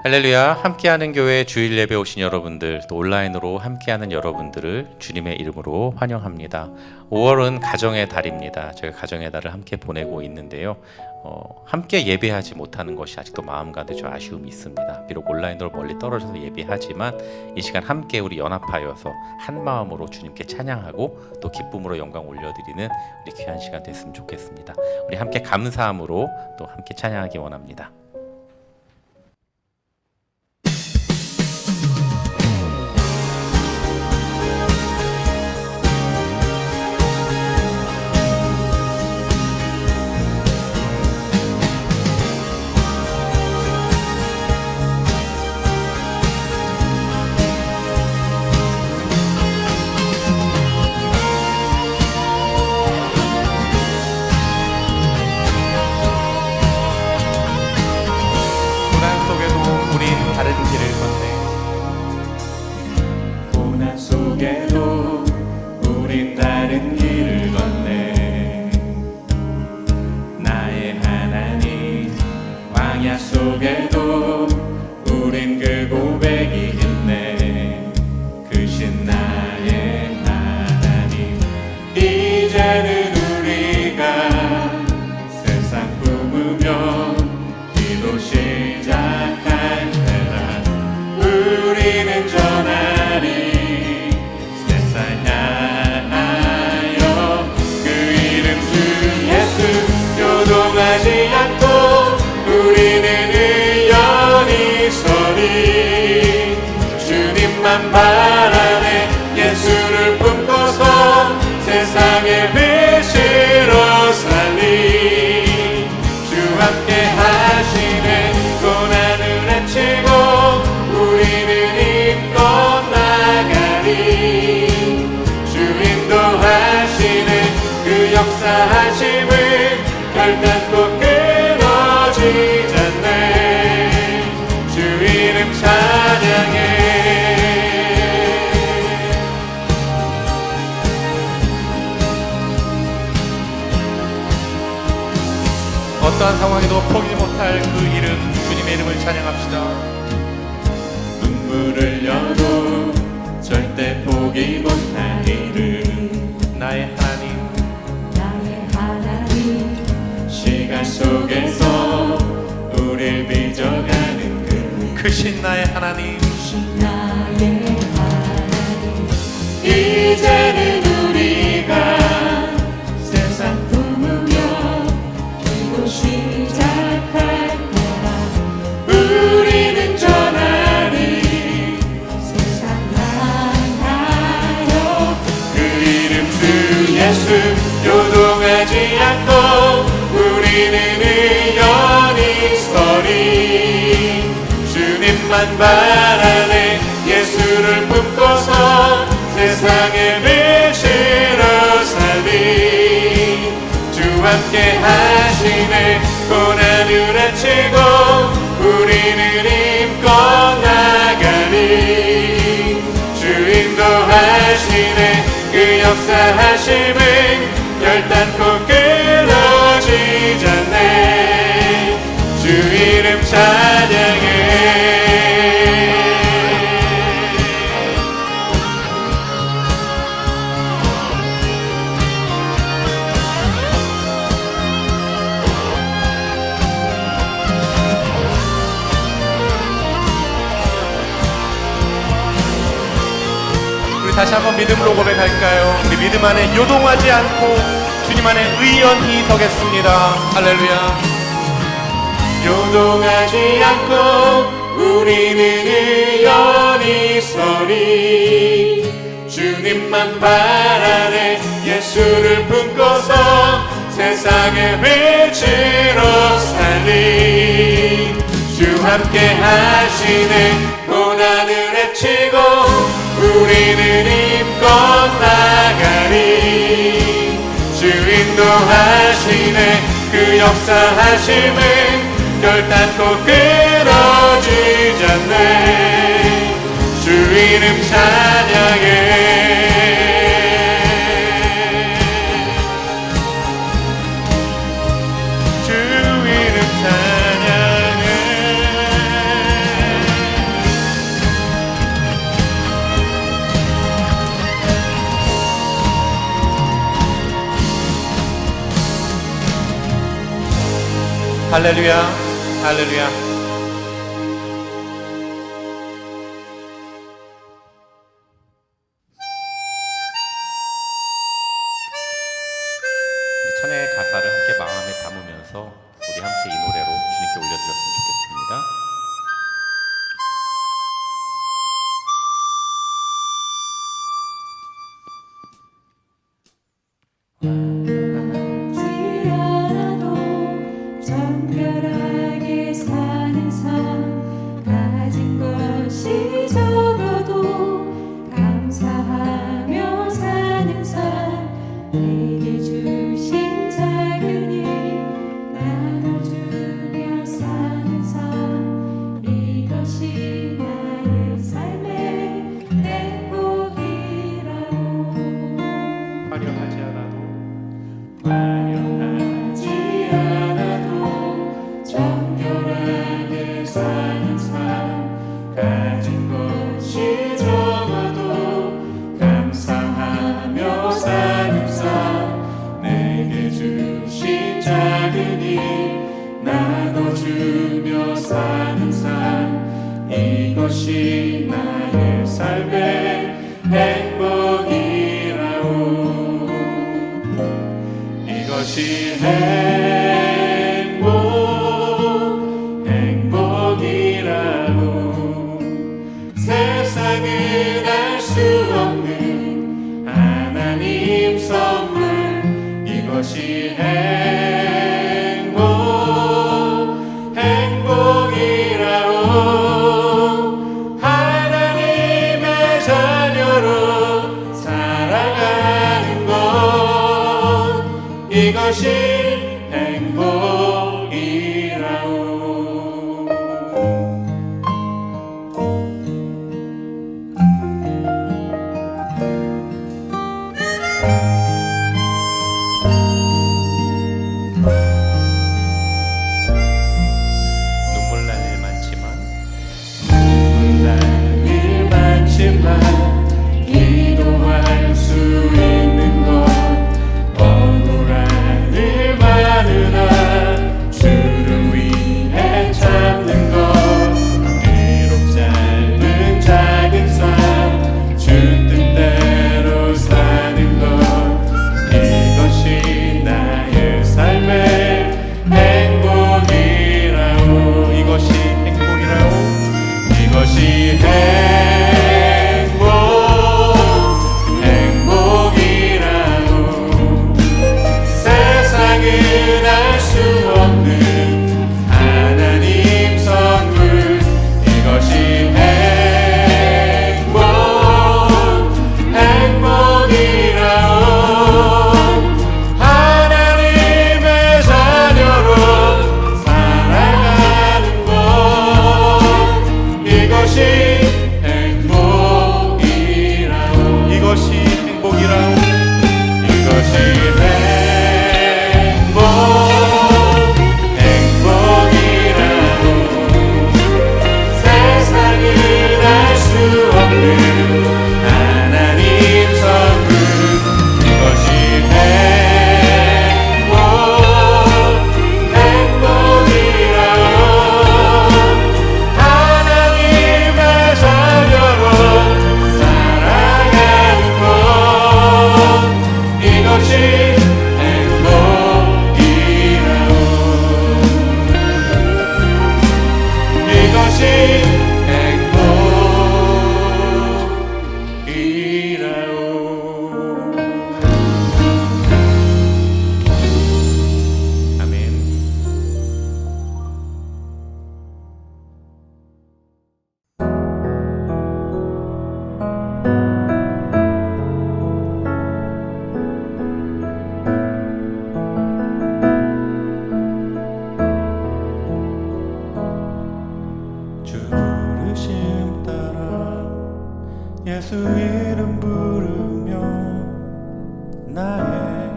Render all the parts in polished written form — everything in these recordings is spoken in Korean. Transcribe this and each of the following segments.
할렐루야. 함께하는 교회 주일 예배 오신 여러분들, 또 온라인으로 함께하는 여러분들을 주님의 이름으로 환영합니다. 5월은 가정의 달입니다. 저희가 가정의 달을 함께 보내고 있는데요. 함께 예배하지 못하는 것이 아직도 마음 가운데 좀 아쉬움이 있습니다. 비록 온라인으로 멀리 떨어져서 예배하지만 이 시간 함께 우리 연합하여서 한 마음으로 주님께 찬양하고 또 기쁨으로 영광 올려드리는 우리 귀한 시간 됐으면 좋겠습니다. 우리 함께 감사함으로 또 함께 찬양하기 원합니다. 고난 속에도 우린 다른 길을 걷네. 나의 하나님, 광야 속에도 우린 그 고백이 있네. 그신 나의 하나님, 이제는 우리가 세상 품으며 기도 시작할 때라. 우리는 전하리 세상 향하여 그 이름 주 예수. 요동하지 않고 우리는 의연히 서리. 주님만 바라네. 예수를 품고서 세상의 빛으로 살리. 주 함께 하시네. 고난을 헤치고 우리는 힘껏 나가리. 주 인도하시네. 그 역사하심을 결단코 끊어지지 않네. 주 이름 찬양해. 어떠한 상황에도 포기 못할 그 이름, 주님의 이름을 찬양합시다. 눈물을 흘려도 절대 포기 못할 이름. 나의 하나님, 나의 하나님, 시간 속에서 우릴 빚어가는 크신 나의 하나님, 나의 하나님. 이제는 우리가 세상 품으며 기도 시작할 때라. 우리는 전하리 세상 향하여 그 이름 주 예수. 요동하지 않고 우리는 의연히 서리. 주님만 바라네. 예수를 품고서 세상의 빛으로 살리. 주 함께 하시네. 고난을 헤치고 우리는 힘껏 나가리. 주 인도하시네. 그 역사하심을 결단코 끊어지지 않네. 주 이름 찬양해. 우리 다시 한번 믿음으로 고백할까요? 우리 믿음 안에 요동하지 않고 주님 안에 의연히 서겠습니다. 할렐루야. 요동하지 않고 우리는 의연히 서리. 주님만 바라네. 예수를 품고서 세상의 빛으로 살리. 주 함께 하시네. 고난을 헤치고 우리는 힘껏 나가리. 주 인도하시네. 그 역사하심을 결단코 끊어지지 않네. 주 이름 찬양해. 주 이름 찬양해. 할렐루야, 할렐루야. 우리 찬양의 가사를 함께 마음에 담으면서 우리 함께 이 노래로 주님께 올려드렸으면 좋겠습니다. 하지 않아도 정결하게 사는 삶 가진 것이 적어도 감사하며 사는 삶 내게 주신 작은 일 나눠주며 사는 삶 이것이 나의 삶의 행복이라고 화려하지 않아도 화려하지 않아도 정결하게 사는 삶 가진 것이 적어도 감사하며 사는 삶 내게 주신 작은 일 나눠주며 사는 삶 이것이 나의 삶의 행복이라오 이것이 행복이라고 세상은 알 수 없는 하나님 선물 이것이 행복이라고 하나님의 자녀로 살아가는 것 이것이 행복이라오 눈물 날 일 많지만 날 일 많지만 기도할 수 있는 것 억울한 일 많으나 주를 위해 참는 것 비록 짧은 작은 삶 주 뜻대로 사는 것 이것이 나의 삶의 행복이라오 이것이 행복이라오 이것이 행복이라고 세상은 알 수 없는 하나님 선물 이것이 행복이라고 하나님의 자녀로 살아가는 것 이것이 행복이라고 이것이 행복이라고 이것이 행복이라고 세상은 알 수 없는 하나님 선물 이것이 행복이라고 하나님의 자녀로 살아가는 것 이것이 행복이라고 이것이 행복이라고 아멘. 주 부르심 따라 예수 이름 부르며 나의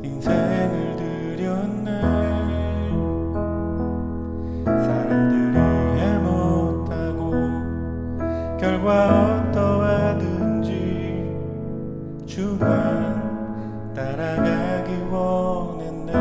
인생을 드렸네 사람들이 이해 못하고 결과 어떠하든지 주만 따라가기 원했네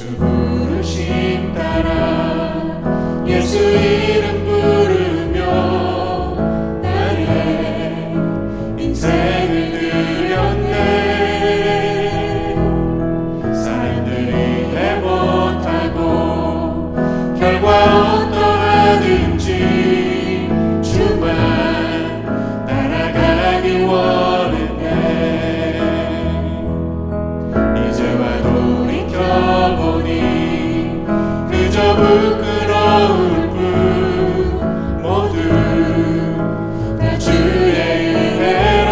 주 부르심 따라 예수 이름 부르며 나의 인생을 드렸네. 사람들이 해 못하고 결과 어떠하든지 주만 따라가기 원했네. 이제와 돌이켜보니 그저 부끄러울 뿐 모두 다 주의 은혜라.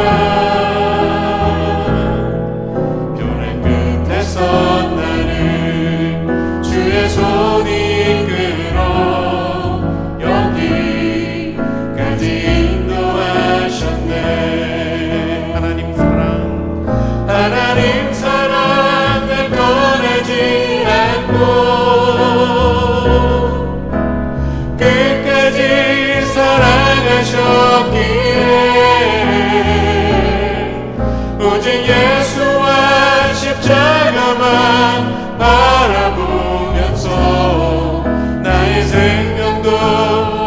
변한 끝에서 나는 주의 손이 이끌어 여기까지 인도하셨네. 하나님 사랑 날 떠나지 않고 끝까지 사랑하셨기에 오직 예수와 십자가만 바라보면서 나의 생명도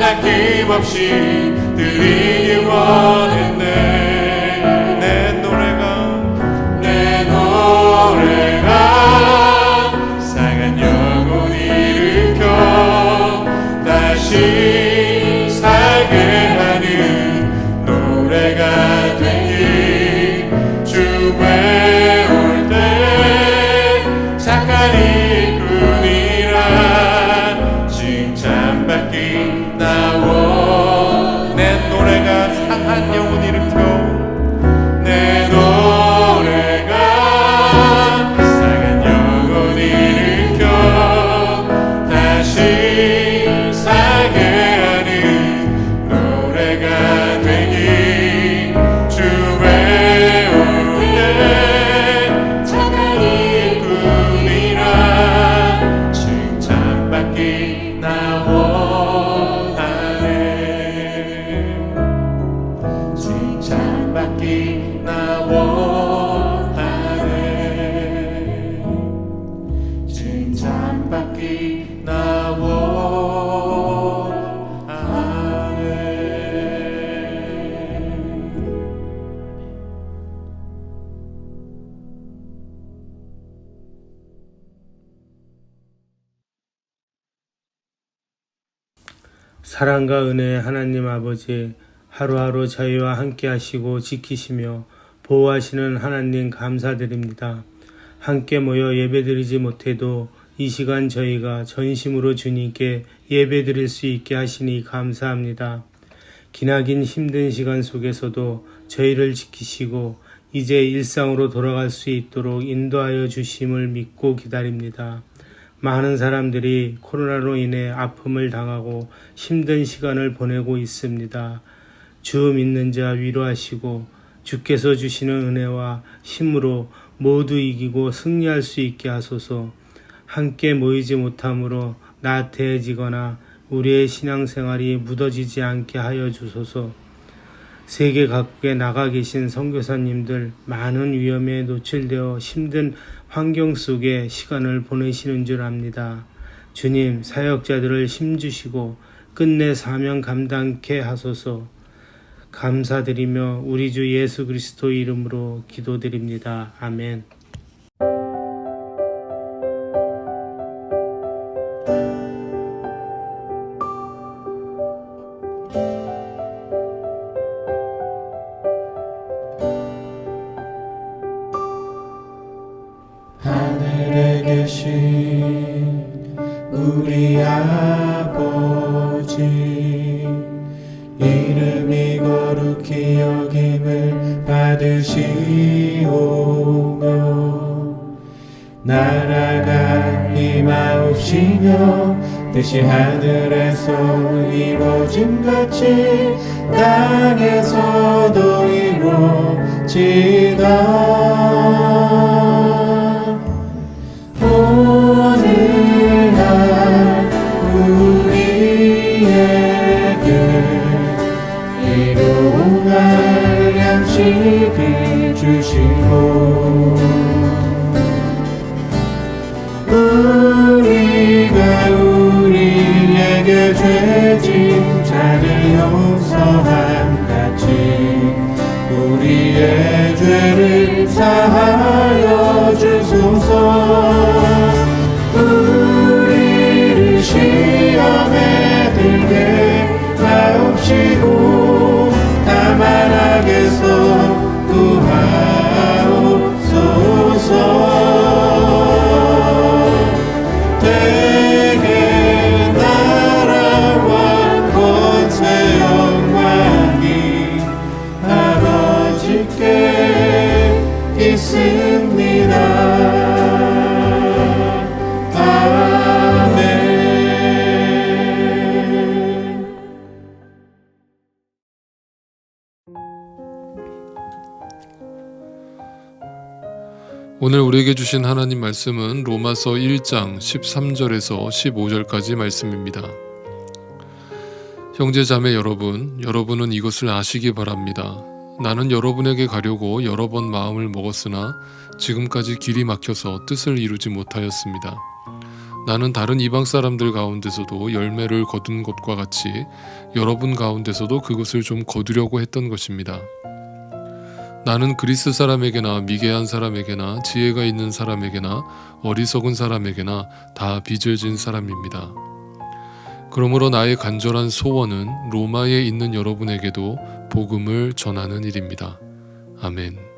아낌없이 드리기 원했네. 내 노래가 상한 영혼 일으켜 다시 살게 하는 노래가 되기. 주 외울 때 착한 일꾼이라 칭찬받기 나와. 내 노래가 상한 영혼 일으켜 내 노래가 상한 영혼 일으켜 다시 살게 하는 노래가 되기. 주 외울 때 착한 일꾼이라 칭찬받기 나 원하네. 칭찬받기 나 원하네. 칭찬받기 나 원하네. 사랑과 은혜의 하나님 아버지, 하루하루 저희와 함께 하시고 지키시며 보호하시는 하나님 감사드립니다. 함께 모여 예배드리지 못해도 이 시간 저희가 전심으로 주님께 예배드릴 수 있게 하시니 감사합니다. 기나긴 힘든 시간 속에서도 저희를 지키시고 이제 일상으로 돌아갈 수 있도록 인도하여 주심을 믿고 기다립니다. 많은 사람들이 코로나로 인해 아픔을 당하고 힘든 시간을 보내고 있습니다. 주 믿는 자 위로하시고 주께서 주시는 은혜와 힘으로 모두 이기고 승리할 수 있게 하소서. 함께 모이지 못함으로 나태해지거나 우리의 신앙생활이 묻어지지 않게 하여 주소서. 세계 각국에 나가 계신 선교사님들 많은 위험에 노출되어 힘든 환경 속에 시간을 보내시는 줄 압니다. 주님, 사역자들을 힘주시고 끝내 사명 감당케 하소서. 감사드리며 우리 주 예수 그리스도 이름으로 기도드립니다. 아멘. 하늘에 계신 우리 아버지, 이름이 거룩히 여김을 받으시오며 나라가 임하옵시며 뜻이 하늘에서 이루어짐같이 땅에서도 이루어지다. 오늘날 우리에게 일용할 양식을 주시고 오늘 우리에게 주신 하나님 말씀은 로마서 1장 13절에서 15절까지 말씀입니다. 형제 자매 여러분, 여러분은 이것을 아시기 바랍니다. 나는 여러분에게 가려고 여러 번 마음을 먹었으나 지금까지 길이 막혀서 뜻을 이루지 못하였습니다. 나는 다른 이방 사람들 가운데서도 열매를 거둔 것과 같이 여러분 가운데서도 그것을 좀 거두려고 했던 것입니다. 나는 그리스 사람에게나 미개한 사람에게나 지혜가 있는 사람에게나 어리석은 사람에게나 다 빚을 진 사람입니다. 그러므로 나의 간절한 소원은 로마에 있는 여러분에게도 복음을 전하는 일입니다. 아멘.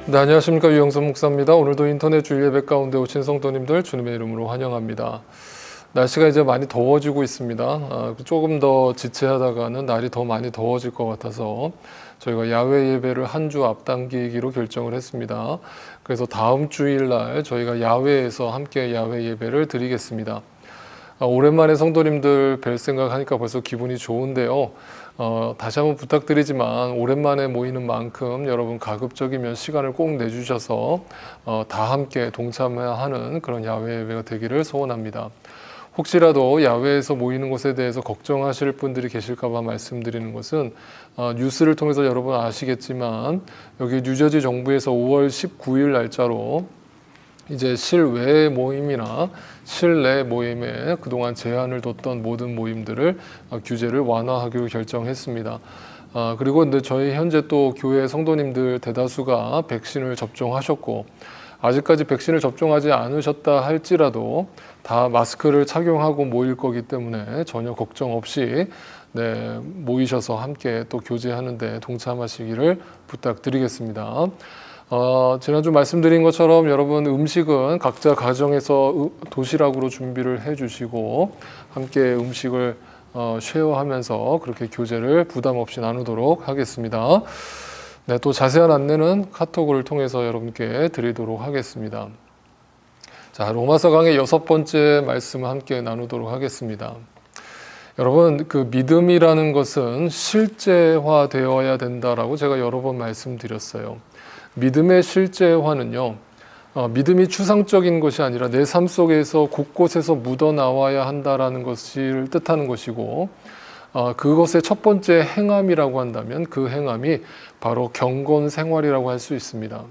네, 안녕하십니까. 유영선 목사입니다. 오늘도 인터넷 주일 예배 가운데 오신 성도님들 주님의 이름으로 환영합니다. 날씨가 이제 많이 더워지고 있습니다. 조금 더 지체하다가는 날이 더 많이 더워질 것 같아서 저희가 야외 예배를 한 주 앞당기기로 결정을 했습니다. 그래서 다음 주일날 저희가 야외에서 함께 야외 예배를 드리겠습니다. 오랜만에 성도님들 뵐 생각하니까 벌써 기분이 좋은데요. 다시 한번 부탁드리지만 오랜만에 모이는 만큼 여러분 가급적이면 시간을 꼭 내주셔서 다 함께 동참하는 그런 야외 예배가 되기를 소원합니다. 혹시라도 야외에서 모이는 것에 대해서 걱정하실 분들이 계실까봐 말씀드리는 것은 뉴스를 통해서 여러분 아시겠지만 여기 뉴저지 정부에서 5월 19일 날짜로 이제 실외 모임이나 실내 모임에 그동안 제한을 뒀던 모든 모임들을 규제를 완화하기로 결정했습니다. 그리고 근데 저희 현재 또 교회 성도님들 대다수가 백신을 접종하셨고 아직까지 백신을 접종하지 않으셨다 할지라도 다 마스크를 착용하고 모일 거기 때문에 전혀 걱정 없이 모이셔서 함께 또 교제하는데 동참하시기를 부탁드리겠습니다. 지난주 말씀드린 것처럼 여러분 음식은 각자 가정에서 도시락으로 준비를 해주시고 함께 음식을 쉐어하면서 그렇게 교제를 부담 없이 나누도록 하겠습니다. 네, 또 자세한 안내는 카톡을 통해서 여러분께 드리도록 하겠습니다. 자, 로마서 강의 6번째 말씀을 함께 나누도록 하겠습니다. 여러분, 그 믿음이라는 것은 실제화되어야 된다라고 제가 여러 번 말씀드렸어요. 믿음의 실제화는요, 믿음이 추상적인 것이 아니라 내 삶 속에서 곳곳에서 묻어나와야 한다라는 것을 뜻하는 것이고, 그것의 첫 번째 행함이라고 한다면 그 행함이 바로 경건 생활이라고 할 수 있습니다.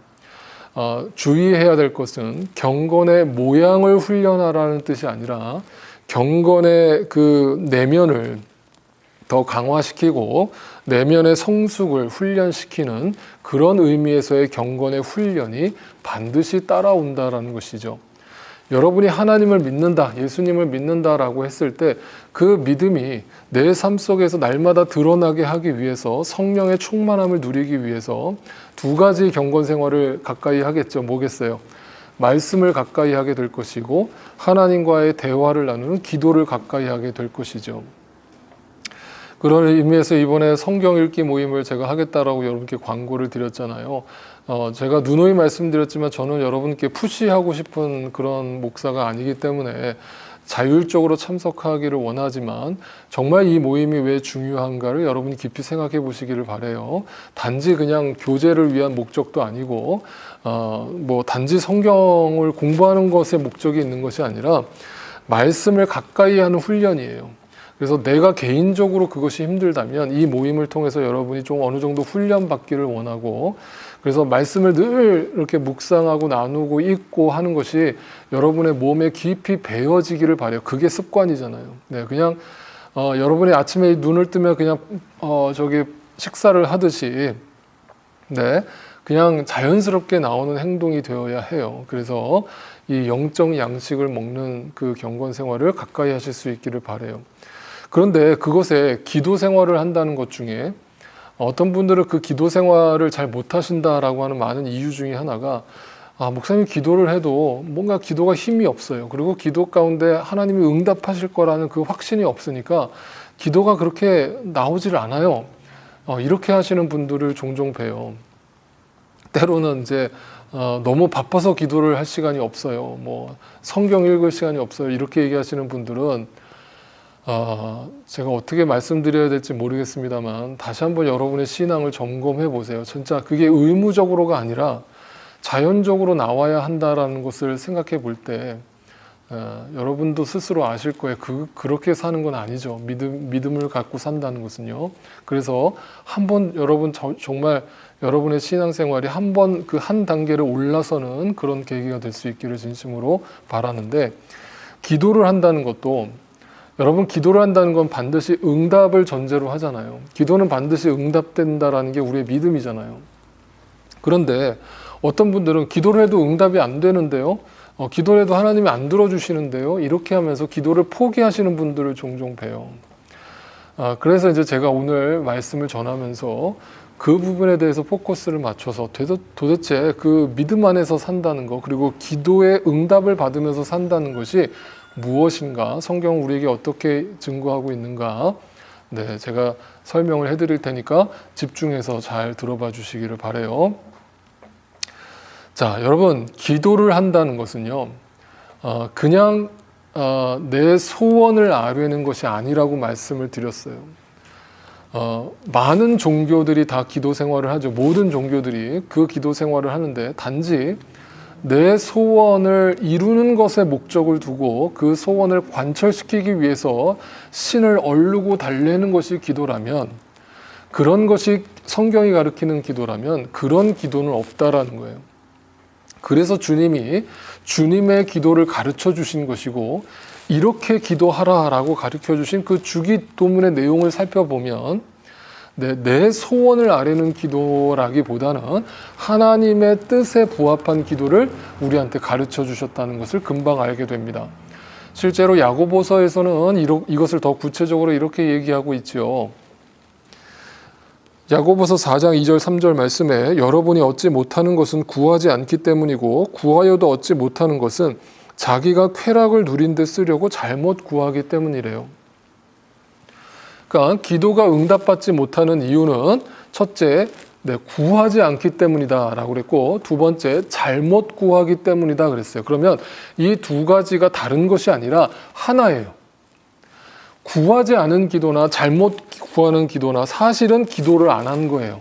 주의해야 될 것은 경건의 모양을 훈련하라는 뜻이 아니라 경건의 그 내면을 더 강화시키고 내면의 성숙을 훈련시키는 그런 의미에서의 경건의 훈련이 반드시 따라온다라는 것이죠. 여러분이 하나님을 믿는다, 예수님을 믿는다라고 했을 때 그 믿음이 내 삶 속에서 날마다 드러나게 하기 위해서 성령의 충만함을 누리기 위해서 두 가지 경건 생활을 가까이 하겠죠. 뭐겠어요? 말씀을 가까이 하게 될 것이고 하나님과의 대화를 나누는 기도를 가까이 하게 될 것이죠. 그런 의미에서 이번에 성경 읽기 모임을 제가 하겠다라고 여러분께 광고를 드렸잖아요. 제가 누누이 말씀드렸지만 저는 여러분께 푸시하고 싶은 그런 목사가 아니기 때문에 자율적으로 참석하기를 원하지만 정말 이 모임이 왜 중요한가를 여러분이 깊이 생각해 보시기를 바라요. 단지 그냥 교제를 위한 목적도 아니고 단지 성경을 공부하는 것에 목적이 있는 것이 아니라 말씀을 가까이 하는 훈련이에요. 그래서 내가 개인적으로 그것이 힘들다면 이 모임을 통해서 여러분이 좀 어느 정도 훈련받기를 원하고 그래서 말씀을 늘 이렇게 묵상하고 나누고 읽고 하는 것이 여러분의 몸에 깊이 배어지기를 바라요. 그게 습관이잖아요. 네, 그냥 여러분이 아침에 눈을 뜨면 그냥 식사를 하듯이 그냥 자연스럽게 나오는 행동이 되어야 해요. 그래서 이 영적 양식을 먹는 그 경건 생활을 가까이 하실 수 있기를 바라요. 그런데 그것에 기도 생활을 한다는 것 중에 어떤 분들은 그 기도 생활을 잘 못하신다라고 하는 많은 이유 중에 하나가 목사님 기도를 해도 뭔가 기도가 힘이 없어요. 그리고 기도 가운데 하나님이 응답하실 거라는 그 확신이 없으니까 기도가 그렇게 나오질 않아요. 이렇게 하시는 분들을 종종 봬요. 때로는 이제 너무 바빠서 기도를 할 시간이 없어요. 뭐 성경 읽을 시간이 없어요. 이렇게 얘기하시는 분들은 제가 어떻게 말씀드려야 될지 모르겠습니다만 다시 한번 여러분의 신앙을 점검해 보세요. 진짜 그게 의무적으로가 아니라 자연적으로 나와야 한다라는 것을 생각해 볼 때 여러분도 스스로 아실 거예요. 그렇게 사는 건 아니죠. 믿음을 갖고 산다는 것은요. 그래서 한번 여러분 정말 여러분의 신앙생활이 한번 그 한 단계를 올라서는 그런 계기가 될 수 있기를 진심으로 바라는데, 기도를 한다는 것도, 여러분 기도를 한다는 건 반드시 응답을 전제로 하잖아요. 기도는 반드시 응답된다라는 게 우리의 믿음이잖아요. 그런데 어떤 분들은 기도를 해도 응답이 안 되는데요, 기도를 해도 하나님이 안 들어주시는데요, 이렇게 하면서 기도를 포기하시는 분들을 종종 봬요. 그래서 이제 제가 오늘 말씀을 전하면서 그 부분에 대해서 포커스를 맞춰서 도대체 그 믿음 안에서 산다는 것, 그리고 기도의 응답을 받으면서 산다는 것이 무엇인가, 성경은 우리에게 어떻게 증거하고 있는가, 네, 제가 설명을 해드릴 테니까 집중해서 잘 들어봐 주시기를 바라요. 자, 여러분, 기도를 한다는 것은요, 그냥 내 소원을 아뢰는 것이 아니라고 말씀을 드렸어요. 많은 종교들이 다 기도 생활을 하죠. 모든 종교들이 그 기도 생활을 하는데, 단지 내 소원을 이루는 것에 목적을 두고 그 소원을 관철시키기 위해서 신을 얼르고 달래는 것이 기도라면, 그런 것이 성경이 가르치는 기도라면 그런 기도는 없다라는 거예요. 그래서 주님이 주님의 기도를 가르쳐 주신 것이고, 이렇게 기도하라라고 가르쳐 주신 그 주기도문의 내용을 살펴보면 내 소원을 아뢰는 기도라기보다는 하나님의 뜻에 부합한 기도를 우리한테 가르쳐 주셨다는 것을 금방 알게 됩니다. 실제로 야고보서에서는 이것을 더 구체적으로 이렇게 얘기하고 있죠. 야고보서 4장 2절 3절 말씀에, 여러분이 얻지 못하는 것은 구하지 않기 때문이고 구하여도 얻지 못하는 것은 자기가 쾌락을 누린 데 쓰려고 잘못 구하기 때문이래요. 그러니까 기도가 응답받지 못하는 이유는 첫째, 구하지 않기 때문이다 라고 그랬고, 두 번째, 잘못 구하기 때문이다 그랬어요. 그러면 이 두 가지가 다른 것이 아니라 하나예요. 구하지 않은 기도나 잘못 구하는 기도나 사실은 기도를 안 한 거예요.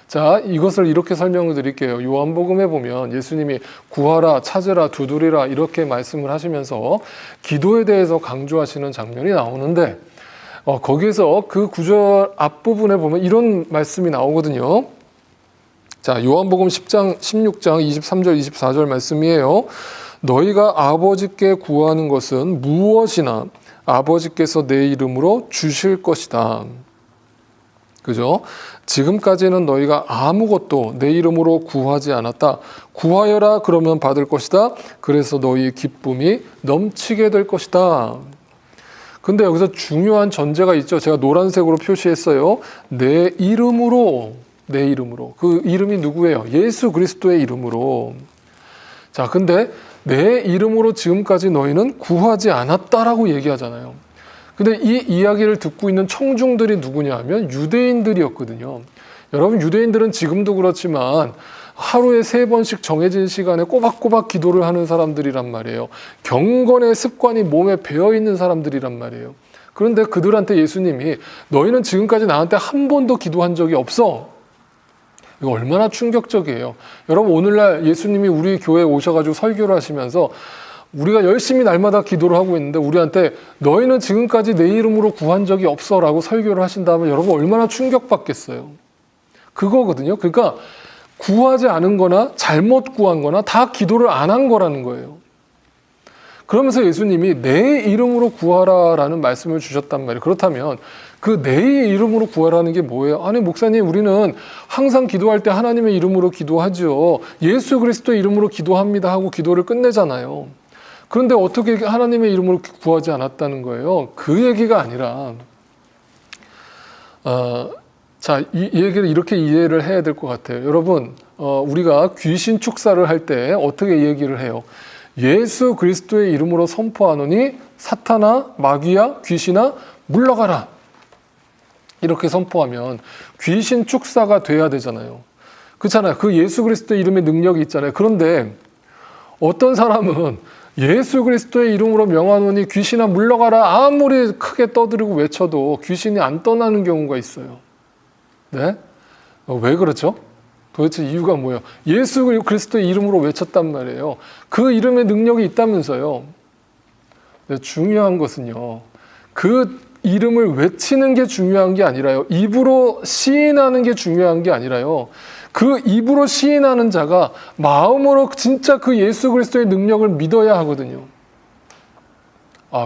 자, 이것을 이렇게 설명을 드릴게요. 요한복음에 보면 예수님이 구하라, 찾으라, 두드리라 이렇게 말씀을 하시면서 기도에 대해서 강조하시는 장면이 나오는데, 거기에서 그 구절 앞부분에 보면 이런 말씀이 나오거든요. 자, 요한복음 16장 23절 24절 말씀이에요. 너희가 아버지께 구하는 것은 무엇이나 아버지께서 내 이름으로 주실 것이다. 그죠? 지금까지는 너희가 아무것도 내 이름으로 구하지 않았다. 구하여라, 그러면 받을 것이다. 그래서 너희의 기쁨이 넘치게 될 것이다. 근데 여기서 중요한 전제가 있죠. 제가 노란색으로 표시했어요. 내 이름으로. 그 이름이 누구예요? 예수 그리스도의 이름으로. 자, 근데 내 이름으로 지금까지 너희는 구하지 않았다라고 얘기하잖아요. 근데 이 이야기를 듣고 있는 청중들이 누구냐 하면 유대인들이었거든요. 여러분, 유대인들은 지금도 그렇지만 하루에 3번씩 정해진 시간에 꼬박꼬박 기도를 하는 사람들이란 말이에요. 경건의 습관이 몸에 배어있는 사람들이란 말이에요. 그런데 그들한테 예수님이 너희는 지금까지 나한테 한 번도 기도한 적이 없어. 이거 얼마나 충격적이에요. 여러분, 오늘날 예수님이 우리 교회에 오셔가지고 설교를 하시면서 우리가 열심히 날마다 기도를 하고 있는데 우리한테 너희는 지금까지 내 이름으로 구한 적이 없어 라고 설교를 하신다면 여러분 얼마나 충격받겠어요. 그거거든요. 그러니까 구하지 않은 거나 잘못 구한 거나 다 기도를 안 한 거라는 거예요. 그러면서 예수님이 내 이름으로 구하라라는 말씀을 주셨단 말이에요. 그렇다면 그 내 이름으로 구하라는 게 뭐예요? 아니, 목사님, 우리는 항상 기도할 때 하나님의 이름으로 기도하죠. 예수 그리스도의 이름으로 기도합니다 하고 기도를 끝내잖아요. 그런데 어떻게 하나님의 이름으로 구하지 않았다는 거예요? 그 얘기가 아니라 자, 이 얘기를 이렇게 이해를 해야 될 것 같아요. 여러분, 우리가 귀신 축사를 할 때 어떻게 얘기를 해요? 예수 그리스도의 이름으로 선포하노니 사탄아, 마귀야, 귀신아 물러가라. 이렇게 선포하면 귀신 축사가 돼야 되잖아요. 그렇잖아요. 그 예수 그리스도의 이름에 능력이 있잖아요. 그런데 어떤 사람은 예수 그리스도의 이름으로 명하노니 귀신아 물러가라 아무리 크게 떠들고 외쳐도 귀신이 안 떠나는 경우가 있어요. 네? 왜 그렇죠? 도대체 이유가 뭐예요? 예수 그리스도의 이름으로 외쳤단 말이에요. 그 이름에 능력이 있다면서요. 네, 중요한 것은요. 그 이름을 외치는 게 중요한 게 아니라요. 입으로 시인하는 게 중요한 게 아니라요. 그 입으로 시인하는 자가 마음으로 진짜 그 예수 그리스도의 능력을 믿어야 하거든요.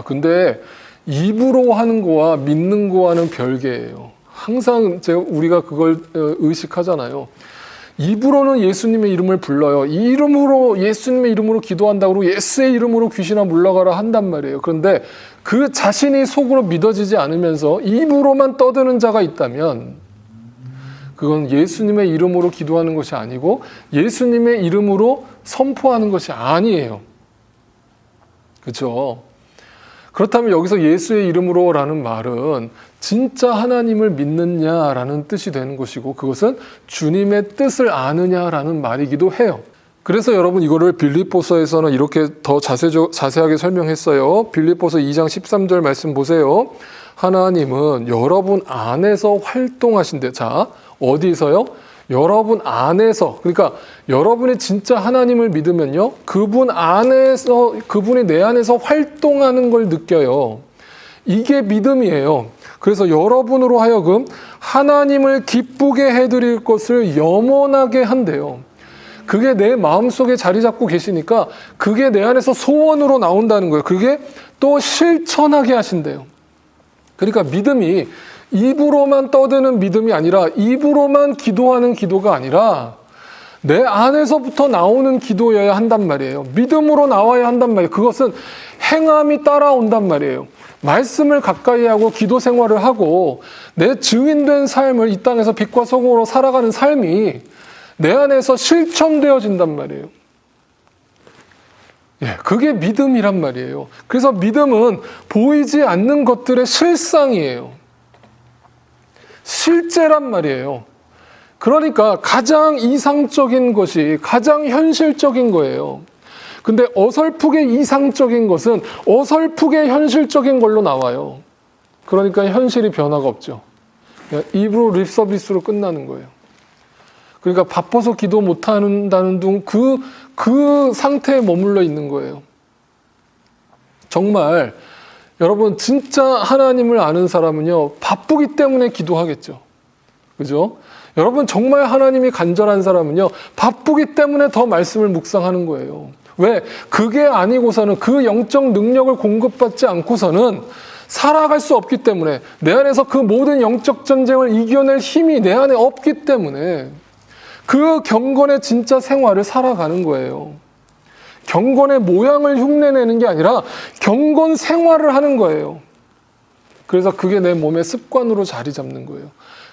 근데 입으로 하는 거와 믿는 거와는 별개예요. 항상 우리가 그걸 의식하잖아요. 입으로는 예수님의 이름을 불러요. 이 이름으로 예수님의 이름으로 기도한다고 예수의 이름으로 귀신아 물러가라 한단 말이에요. 그런데 그 자신이 속으로 믿어지지 않으면서 입으로만 떠드는 자가 있다면 그건 예수님의 이름으로 기도하는 것이 아니고 예수님의 이름으로 선포하는 것이 아니에요. 그렇죠? 그렇다면 여기서 예수의 이름으로라는 말은 진짜 하나님을 믿느냐라는 뜻이 되는 것이고 그것은 주님의 뜻을 아느냐라는 말이기도 해요. 그래서 여러분 이거를 빌립보서에서는 이렇게 더 자세하게 설명했어요. 빌립보서 2장 13절 말씀 보세요. 하나님은 여러분 안에서 활동하신대. 자, 어디서요? 여러분 안에서. 그러니까 여러분이 진짜 하나님을 믿으면요. 그분이 내 안에서 활동하는 걸 느껴요. 이게 믿음이에요. 그래서 여러분으로 하여금 하나님을 기쁘게 해드릴 것을 염원하게 한대요. 그게 내 마음속에 자리 잡고 계시니까 그게 내 안에서 소원으로 나온다는 거예요. 그게 또 실천하게 하신대요. 그러니까 믿음이 입으로만 떠드는 믿음이 아니라 입으로만 기도하는 기도가 아니라 내 안에서부터 나오는 기도여야 한단 말이에요. 믿음으로 나와야 한단 말이에요. 그것은 행함이 따라온단 말이에요. 말씀을 가까이 하고 기도 생활을 하고 내 증인된 삶을 이 땅에서 빛과 소금으로 살아가는 삶이 내 안에서 실천되어진단 말이에요. 그게 믿음이란 말이에요. 그래서 믿음은 보이지 않는 것들의 실상이에요. 실제란 말이에요. 그러니까 가장 이상적인 것이 가장 현실적인 거예요. 근데 어설프게 이상적인 것은 어설프게 현실적인 걸로 나와요. 그러니까 현실이 변화가 없죠. 입으로 립 서비스로 끝나는 거예요. 그러니까 바빠서 기도 못한다는 둥 그 상태에 머물러 있는 거예요. 정말 여러분 진짜 하나님을 아는 사람은요 바쁘기 때문에 기도하겠죠. 그죠? 여러분 정말 하나님이 간절한 사람은요 바쁘기 때문에 더 말씀을 묵상하는 거예요. 왜? 그게 아니고서는 그 영적 능력을 공급받지 않고서는 살아갈 수 없기 때문에 내 안에서 그 모든 영적 전쟁을 이겨낼 힘이 내 안에 없기 때문에 그 경건의 진짜 생활을 살아가는 거예요. 경건의 모양을 흉내내는 게 아니라 경건 생활을 하는 거예요. 그래서 그게 내 몸의 습관으로 자리 잡는 거예요.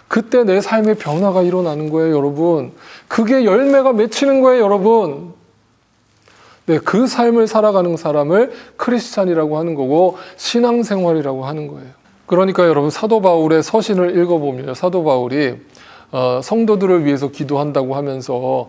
그때 내 삶의 변화가 일어나는 거예요, 여러분. 그게 열매가 맺히는 거예요, 여러분. 네, 그 삶을 살아가는 사람을 크리스찬이라고 하는 거고 신앙생활이라고 하는 거예요. 그러니까 여러분 사도 바울의 서신을 읽어보면 사도 바울이 성도들을 위해서 기도한다고 하면서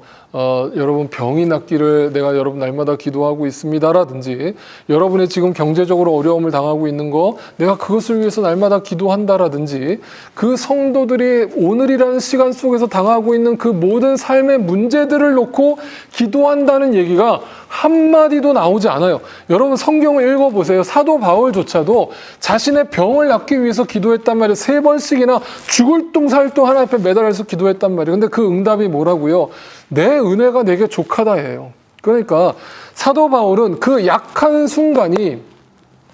여러분 병이 낫기를 내가 여러분 날마다 기도하고 있습니다라든지 여러분이 지금 경제적으로 어려움을 당하고 있는 거 내가 그것을 위해서 날마다 기도한다라든지 그 성도들이 오늘이라는 시간 속에서 당하고 있는 그 모든 삶의 문제들을 놓고 기도한다는 얘기가 한마디도 나오지 않아요. 여러분 성경을 읽어보세요. 사도 바울조차도 자신의 병을 낫기 위해서 기도했단 말이에요. 3번씩이나 죽을 둥살도 하나님 앞에 매달려서 기도했단 말이에요. 근데 그 응답이 뭐라고요? 내 은혜가 내게 족하다예요. 그러니까 사도 바울은 그 약한 순간이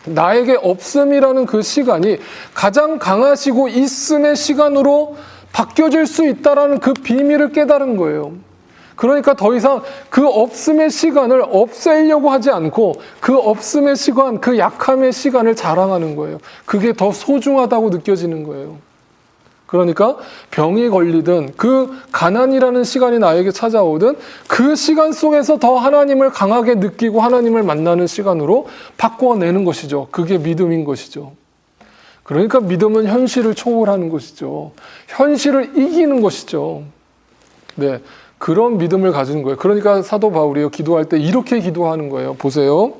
나에게 없음이라는 그 시간이 가장 강하시고 있음의 시간으로 바뀌어질 수 있다라는 그 비밀을 깨달은 거예요. 그러니까 더 이상 그 없음의 시간을 없애려고 하지 않고 그 없음의 시간, 그 약함의 시간을 자랑하는 거예요. 그게 더 소중하다고 느껴지는 거예요. 그러니까 병이 걸리든 그 가난이라는 시간이 나에게 찾아오든 그 시간 속에서 더 하나님을 강하게 느끼고 하나님을 만나는 시간으로 바꿔내는 것이죠. 그게 믿음인 것이죠. 그러니까 믿음은 현실을 초월하는 것이죠. 현실을 이기는 것이죠. 네. 그런 믿음을 가지는 거예요. 그러니까 사도 바울이요, 기도할 때 이렇게 기도하는 거예요. 보세요.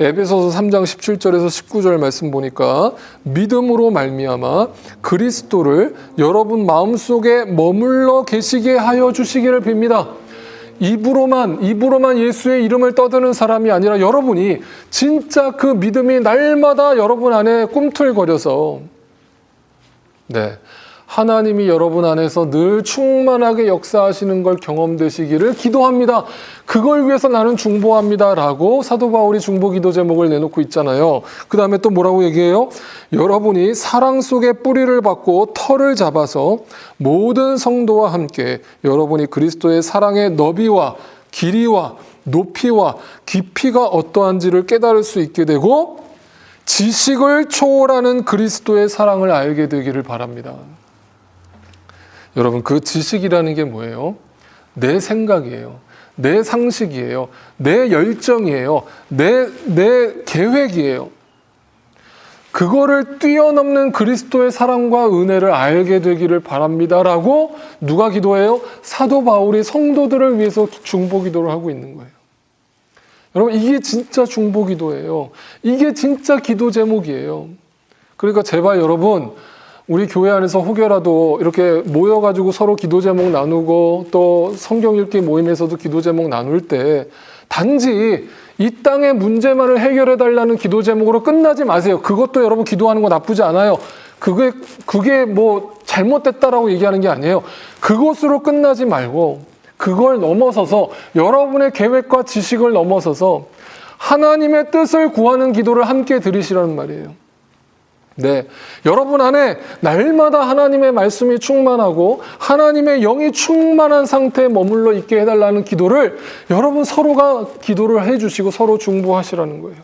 에베소서 3장 17절에서 19절 말씀 보니까 믿음으로 말미암아 그리스도를 여러분 마음속에 머물러 계시게 하여 주시기를 빕니다. 입으로만 예수의 이름을 떠드는 사람이 아니라 여러분이 진짜 그 믿음이 날마다 여러분 안에 꿈틀거려서 하나님이 여러분 안에서 늘 충만하게 역사하시는 걸 경험되시기를 기도합니다. 그걸 위해서 나는 중보합니다 라고 사도 바울이 중보 기도 제목을 내놓고 있잖아요. 그 다음에 또 뭐라고 얘기해요? 여러분이 사랑 속에 뿌리를 받고 털을 잡아서 모든 성도와 함께 여러분이 그리스도의 사랑의 너비와 길이와 높이와 깊이가 어떠한지를 깨달을 수 있게 되고 지식을 초월하는 그리스도의 사랑을 알게 되기를 바랍니다. 여러분, 그 지식이라는 게 뭐예요? 내 생각이에요. 내 상식이에요. 내 열정이에요. 내 계획이에요. 그거를 뛰어넘는 그리스도의 사랑과 은혜를 알게 되기를 바랍니다라고 누가 기도해요? 사도 바울이 성도들을 위해서 중보 기도를 하고 있는 거예요. 여러분, 이게 진짜 중보 기도예요. 이게 진짜 기도 제목이에요. 그러니까 제발 여러분, 우리 교회 안에서 혹여라도 이렇게 모여가지고 서로 기도 제목 나누고 또 성경 읽기 모임에서도 기도 제목 나눌 때 단지 이 땅의 문제만을 해결해 달라는 기도 제목으로 끝나지 마세요. 그것도 여러분 기도하는 거 나쁘지 않아요. 그게 뭐 잘못됐다라고 얘기하는 게 아니에요. 그것으로 끝나지 말고 그걸 넘어서서 여러분의 계획과 지식을 넘어서서 하나님의 뜻을 구하는 기도를 함께 드리시라는 말이에요. 여러분 안에 날마다 하나님의 말씀이 충만하고 하나님의 영이 충만한 상태에 머물러 있게 해달라는 기도를 여러분 서로가 기도를 해주시고 서로 중보하시라는 거예요.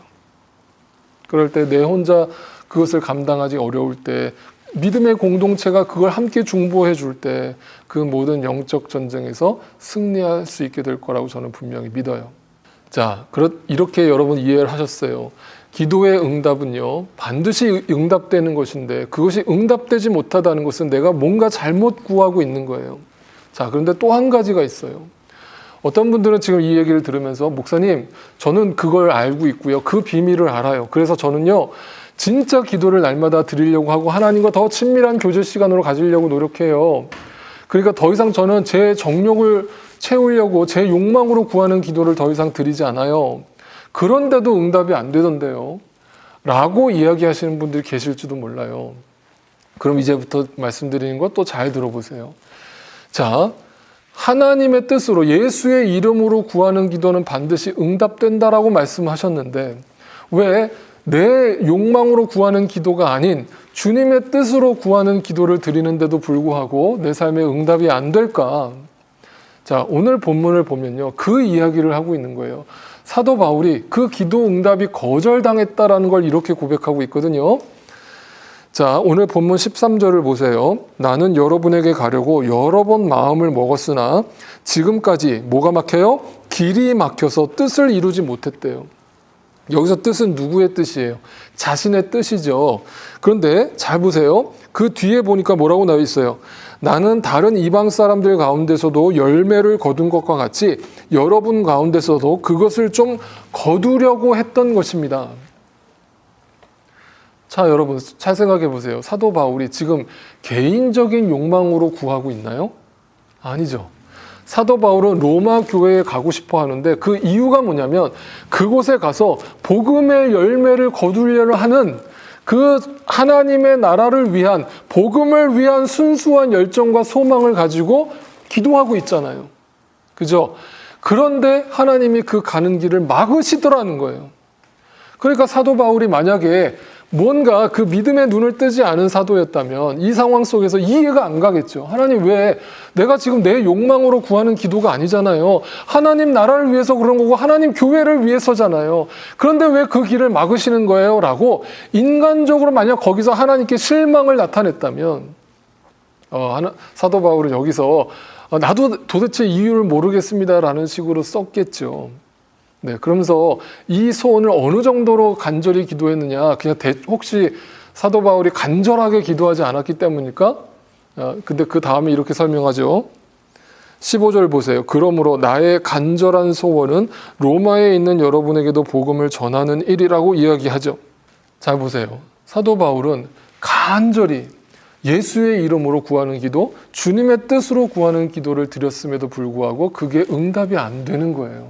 그럴 때 내 혼자 그것을 감당하기 어려울 때 믿음의 공동체가 그걸 함께 중보해 줄 때 그 모든 영적 전쟁에서 승리할 수 있게 될 거라고 저는 분명히 믿어요. 자, 이렇게 여러분 이해를 하셨어요. 기도의 응답은요, 반드시 응답되는 것인데 그것이 응답되지 못하다는 것은 내가 뭔가 잘못 구하고 있는 거예요. 자, 그런데 또 한 가지가 있어요. 어떤 분들은 지금 이 얘기를 들으면서 목사님, 저는 그걸 알고 있고요. 그 비밀을 알아요. 그래서 저는요, 진짜 기도를 날마다 드리려고 하고 하나님과 더 친밀한 교제 시간으로 가지려고 노력해요. 그러니까 더 이상 저는 제 정욕을 채우려고 제 욕망으로 구하는 기도를 더 이상 드리지 않아요. 그런데도 응답이 안 되던데요 라고 이야기하시는 분들이 계실지도 몰라요. 그럼 이제부터 말씀드리는 것 또 잘 들어보세요. 자, 하나님의 뜻으로 예수의 이름으로 구하는 기도는 반드시 응답된다라고 말씀하셨는데 왜 내 욕망으로 구하는 기도가 아닌 주님의 뜻으로 구하는 기도를 드리는데도 불구하고 내 삶에 응답이 안 될까? 자, 오늘 본문을 보면요, 그 이야기를 하고 있는 거예요. 사도 바울이 그 기도 응답이 거절당했다라는 걸 이렇게 고백하고 있거든요. 자, 오늘 본문 13절을 보세요. 나는 여러분에게 가려고 여러 번 마음을 먹었으나 지금까지 뭐가 막혀요? 길이 막혀서 뜻을 이루지 못했대요. 여기서 뜻은 누구의 뜻이에요? 자신의 뜻이죠. 그런데 잘 보세요. 그 뒤에 보니까 뭐라고 나와 있어요? 나는 다른 이방 사람들 가운데서도 열매를 거둔 것과 같이 여러분 가운데서도 그것을 좀 거두려고 했던 것입니다. 자, 여러분 잘 생각해 보세요. 사도 바울이 지금 개인적인 욕망으로 구하고 있나요? 아니죠. 사도 바울은 로마 교회에 가고 싶어 하는데 그 이유가 뭐냐면 그곳에 가서 복음의 열매를 거두려고 하는 그 하나님의 나라를 위한 복음을 위한 순수한 열정과 소망을 가지고 기도하고 있잖아요. 그죠? 그런데 하나님이 그 가는 길을 막으시더라는 거예요. 그러니까 사도 바울이 만약에 뭔가 그 믿음의 눈을 뜨지 않은 사도였다면 이 상황 속에서 이해가 안 가겠죠. 하나님 왜 내가 지금 내 욕망으로 구하는 기도가 아니잖아요. 하나님 나라를 위해서 그런 거고 하나님 교회를 위해서잖아요. 그런데 왜 그 길을 막으시는 거예요? 라고 인간적으로 만약 거기서 하나님께 실망을 나타냈다면 사도 바울은 여기서 나도 도대체 이유를 모르겠습니다라는 식으로 썼겠죠. 네, 그러면서 이 소원을 어느 정도로 간절히 기도했느냐, 그냥 혹시 사도 바울이 간절하게 기도하지 않았기 때문일까? 근데 그 다음에 이렇게 설명하죠. 15절 보세요. 그러므로 나의 간절한 소원은 로마에 있는 여러분에게도 복음을 전하는 일이라고 이야기하죠. 잘 보세요. 사도 바울은 간절히 예수의 이름으로 구하는 기도, 주님의 뜻으로 구하는 기도를 드렸음에도 불구하고 그게 응답이 안 되는 거예요.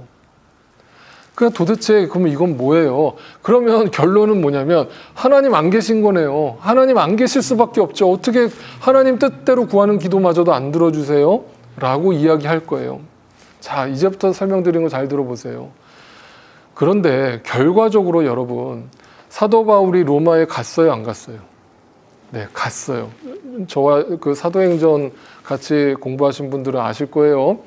그러니까 도대체 그러면 이건 뭐예요? 그러면 결론은 뭐냐면 하나님 안 계신 거네요. 하나님 안 계실 수밖에 없죠. 어떻게 하나님 뜻대로 구하는 기도마저도 안 들어주세요? 라고 이야기할 거예요. 자, 이제부터 설명드린 거 잘 들어보세요. 그런데 결과적으로 여러분, 사도 바울이 로마에 갔어요, 안 갔어요? 네, 갔어요. 저와 그 사도행전 같이 공부하신 분들은 아실 거예요.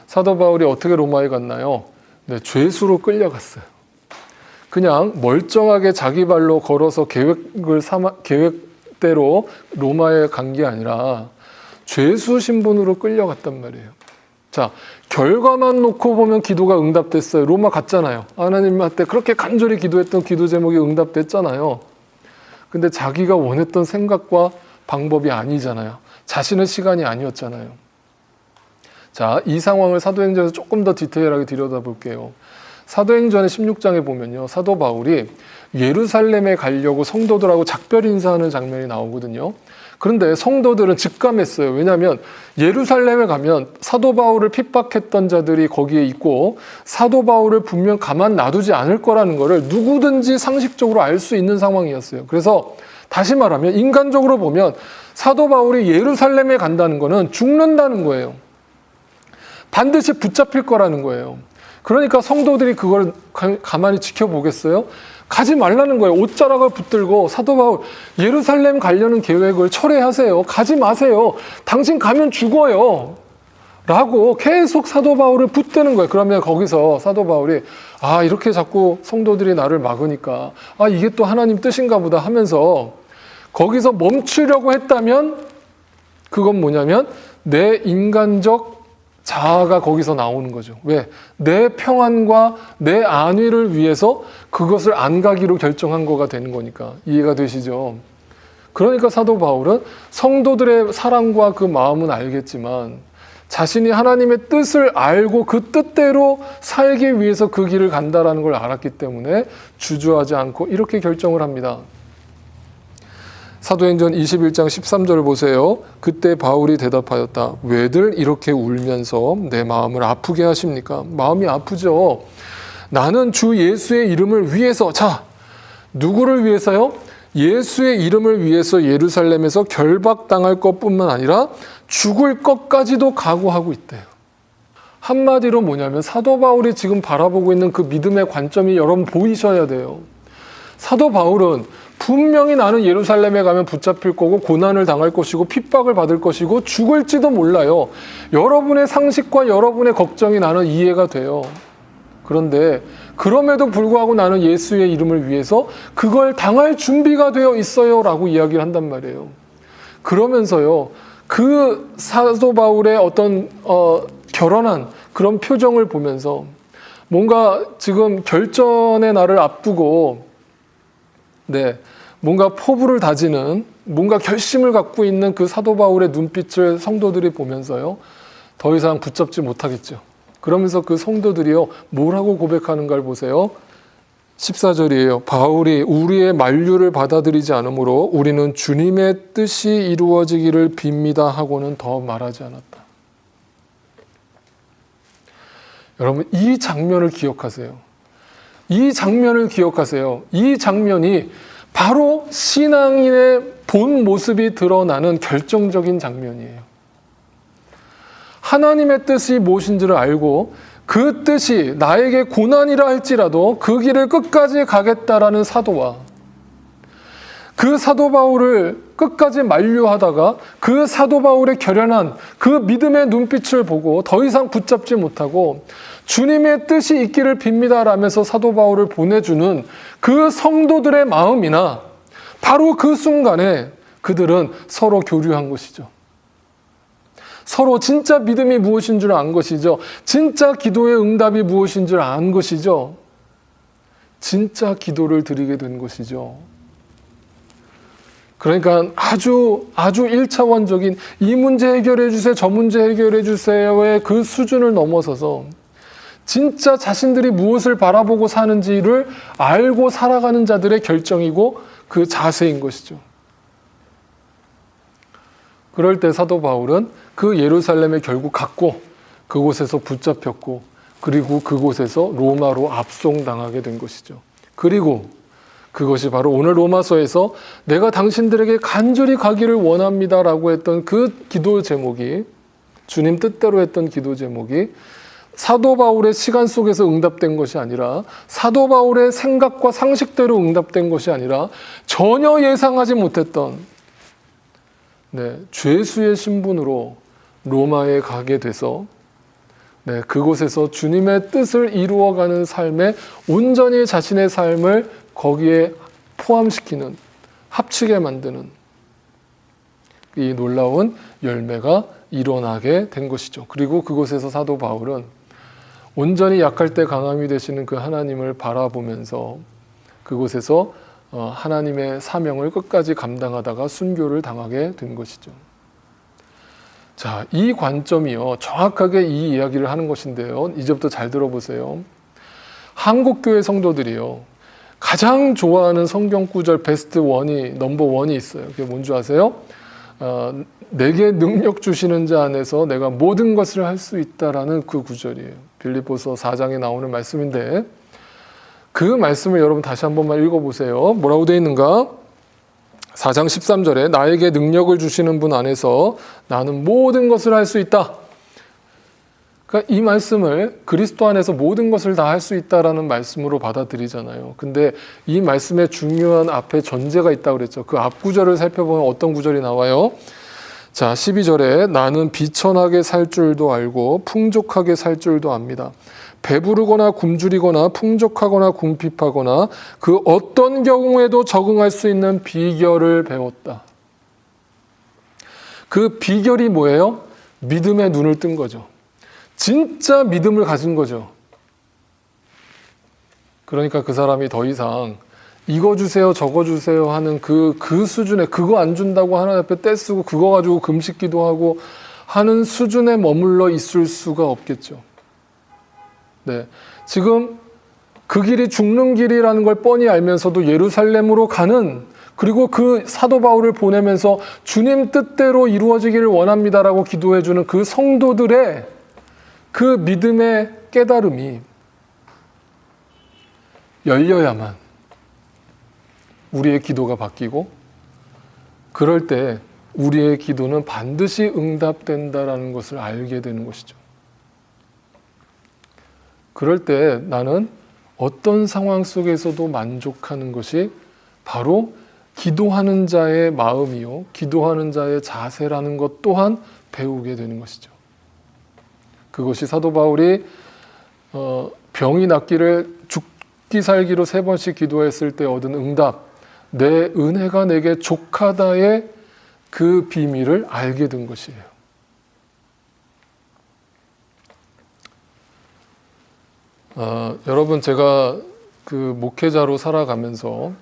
사도 바울이 어떻게 로마에 갔나요? 네, 죄수로 끌려갔어요. 그냥 멀쩡하게 자기 발로 걸어서 계획대로 로마에 간 게 아니라 죄수 신분으로 끌려갔단 말이에요. 자, 결과만 놓고 보면 기도가 응답됐어요. 로마 갔잖아요. 하나님한테 그렇게 간절히 기도했던 기도 제목이 응답됐잖아요. 근데 자기가 원했던 생각과 방법이 아니잖아요. 자신의 시간이 아니었잖아요. 자, 이 상황을 사도행전에서 조금 더 디테일하게 들여다볼게요. 사도행전의 16장에 보면요, 사도 바울이 예루살렘에 가려고 성도들하고 작별 인사하는 장면이 나오거든요. 그런데 성도들은 직감했어요. 왜냐하면 예루살렘에 가면 사도 바울을 핍박했던 자들이 거기에 있고 사도 바울을 분명 가만 놔두지 않을 거라는 것을 누구든지 상식적으로 알 수 있는 상황이었어요. 그래서 다시 말하면 인간적으로 보면 사도 바울이 예루살렘에 간다는 것은 죽는다는 거예요. 반드시 붙잡힐 거라는 거예요. 그러니까 성도들이 그걸 가만히 지켜보겠어요? 가지 말라는 거예요. 옷자락을 붙들고 사도 바울 예루살렘 가려는 계획을 철회하세요. 가지 마세요. 당신 가면 죽어요. 라고 계속 사도 바울을 붙드는 거예요. 그러면 거기서 사도 바울이 이렇게 자꾸 성도들이 나를 막으니까 이게 또 하나님 뜻인가 보다 하면서 거기서 멈추려고 했다면 그건 뭐냐면 내 인간적 자아가 거기서 나오는 거죠. 왜? 내 평안과 내 안위를 위해서 그것을 안 가기로 결정한 거가 되는 거니까. 이해가 되시죠? 그러니까 사도 바울은 성도들의 사랑과 그 마음은 알겠지만 자신이 하나님의 뜻을 알고 그 뜻대로 살기 위해서 그 길을 간다라는 걸 알았기 때문에 주저하지 않고 이렇게 결정을 합니다. 사도행전 21장 13절 보세요. 그때 바울이 대답하였다. 왜들 이렇게 울면서 내 마음을 아프게 하십니까? 마음이 아프죠. 나는 주 예수의 이름을 위해서, 자, 누구를 위해서요? 예수의 이름을 위해서 예루살렘에서 결박당할 것뿐만 아니라 죽을 것까지도 각오하고 있대요. 한마디로 뭐냐면 사도 바울이 지금 바라보고 있는 그 믿음의 관점이 여러분 보이셔야 돼요. 사도 바울은 분명히 나는 예루살렘에 가면 붙잡힐 거고 고난을 당할 것이고 핍박을 받을 것이고 죽을지도 몰라요. 여러분의 상식과 여러분의 걱정이 나는 이해가 돼요. 그런데 그럼에도 불구하고 나는 예수의 이름을 위해서 그걸 당할 준비가 되어 있어요 라고 이야기를 한단 말이에요. 그러면서요, 그 사도 바울의 어떤 결연한 그런 표정을 보면서 뭔가 지금 결전의 날을 앞두고 뭔가 포부를 다지는, 뭔가 결심을 갖고 있는 그 사도 바울의 눈빛을 성도들이 보면서요, 더 이상 붙잡지 못하겠죠. 그러면서 그 성도들이요, 뭐라고 고백하는가를 보세요. 14절이에요. 바울이 우리의 만류를 받아들이지 않으므로 우리는 주님의 뜻이 이루어지기를 빕니다 하고는 더 말하지 않았다. 여러분, 이 장면을 기억하세요. 이 장면을 기억하세요. 이 장면이 바로 신앙인의 본 모습이 드러나는 결정적인 장면이에요. 하나님의 뜻이 무엇인지를 알고 그 뜻이 나에게 고난이라 할지라도 그 길을 끝까지 가겠다라는 사도와 그 사도 바울을 끝까지 만류하다가 그 사도 바울의 결연한 그 믿음의 눈빛을 보고 더 이상 붙잡지 못하고 주님의 뜻이 있기를 빕니다 라면서 사도 바울을 보내주는 그 성도들의 마음이나 바로 그 순간에 그들은 서로 교류한 것이죠. 서로 진짜 믿음이 무엇인 줄 안 것이죠. 진짜 기도의 응답이 무엇인 줄 안 것이죠. 진짜 기도를 드리게 된 것이죠. 그러니까 아주 1차원적인 이 문제 해결해 주세요, 저 문제 해결해 주세요의 그 수준을 넘어서서 진짜 자신들이 무엇을 바라보고 사는지를 알고 살아가는 자들의 결정이고 그 자세인 것이죠. 그럴 때 사도 바울은 그 예루살렘에 결국 갔고 그곳에서 붙잡혔고 그리고 그곳에서 로마로 압송당하게 된 것이죠. 그리고 그것이 바로 오늘 로마서에서 내가 당신들에게 간절히 가기를 원합니다라고 했던 그 기도 제목이, 주님 뜻대로 했던 기도 제목이 사도 바울의 시간 속에서 응답된 것이 아니라, 사도 바울의 생각과 상식대로 응답된 것이 아니라 전혀 예상하지 못했던 죄수의 신분으로 로마에 가게 돼서 그곳에서 주님의 뜻을 이루어가는 삶에 온전히 자신의 삶을 거기에 포함시키는, 합치게 만드는 이 놀라운 열매가 일어나게 된 것이죠. 그리고 그곳에서 사도 바울은 온전히 약할 때 강함이 되시는 그 하나님을 바라보면서 그곳에서 하나님의 사명을 끝까지 감당하다가 순교를 당하게 된 것이죠. 자, 이 관점이요, 정확하게 이 이야기를 하는 것인데요. 이제부터 잘 들어보세요. 한국교회 성도들이요, 가장 좋아하는 성경 구절 베스트 원이, 넘버 원이 있어요. 그게 뭔지 아세요? 내게 능력 주시는 자 안에서 내가 모든 것을 할 수 있다라는 그 구절이에요. 빌립보서 4장에 나오는 말씀인데, 그 말씀을 여러분 다시 한 번만 읽어보세요. 뭐라고 되어 있는가? 4장 13절에 나에게 능력을 주시는 분 안에서 나는 모든 것을 할 수 있다. 그러니까 이 말씀을 그리스도 안에서 모든 것을 다 할 수 있다라는 말씀으로 받아들이잖아요. 근데 이 말씀에 중요한 앞에 전제가 있다고 그랬죠. 그 앞 구절을 살펴보면 어떤 구절이 나와요? 자, 12절에 나는 비천하게 살 줄도 알고 풍족하게 살 줄도 압니다. 배부르거나 굶주리거나 풍족하거나 궁핍하거나 그 어떤 경우에도 적응할 수 있는 비결을 배웠다. 그 비결이 뭐예요? 믿음의 눈을 뜬 거죠. 진짜 믿음을 가진 거죠. 그러니까 그 사람이 더 이상 이거 주세요 저거 주세요 하는 그 수준에, 그거 안 준다고 하나님 앞에 떼쓰고 그거 가지고 금식기도 하고 하는 수준에 머물러 있을 수가 없겠죠. 지금 그 길이 죽는 길이라는 걸 뻔히 알면서도 예루살렘으로 가는, 그리고 그 사도 바울을 보내면서 주님 뜻대로 이루어지기를 원합니다라고 기도해주는 그 성도들의 그 믿음의 깨달음이 열려야만 우리의 기도가 바뀌고, 그럴 때 우리의 기도는 반드시 응답된다라는 것을 알게 되는 것이죠. 그럴 때 나는 어떤 상황 속에서도 만족하는 것이 바로 기도하는 자의 마음이요, 기도하는 자의 자세라는 것 또한 배우게 되는 것이죠. 그것이 사도 바울이 병이 낫기를 죽기 살기로 3번씩 기도했을 때 얻은 응답, 내 은혜가 내게 족하다의 그 비밀을 알게 된 것이에요. 여러분, 제가 그 목회자로 살아가면서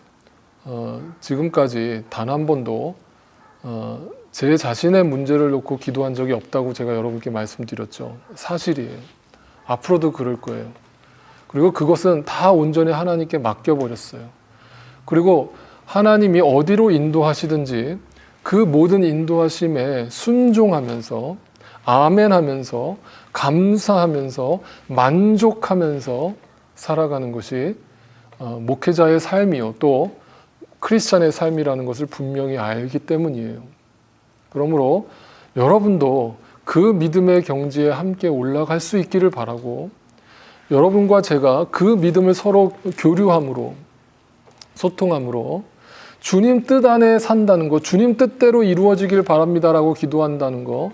지금까지 단 한 번도 제 자신의 문제를 놓고 기도한 적이 없다고 제가 여러분께 말씀드렸죠. 사실이에요. 앞으로도 그럴 거예요. 그리고 그것은 다 온전히 하나님께 맡겨버렸어요. 그리고 하나님이 어디로 인도하시든지 그 모든 인도하심에 순종하면서, 아멘하면서, 감사하면서, 만족하면서 살아가는 것이 목회자의 삶이요, 또 크리스찬의 삶이라는 것을 분명히 알기 때문이에요. 그러므로 여러분도 그 믿음의 경지에 함께 올라갈 수 있기를 바라고, 여러분과 제가 그 믿음을 서로 교류함으로, 소통함으로 주님 뜻 안에 산다는 것, 주님 뜻대로 이루어지길 바랍니다라고 기도한다는 것,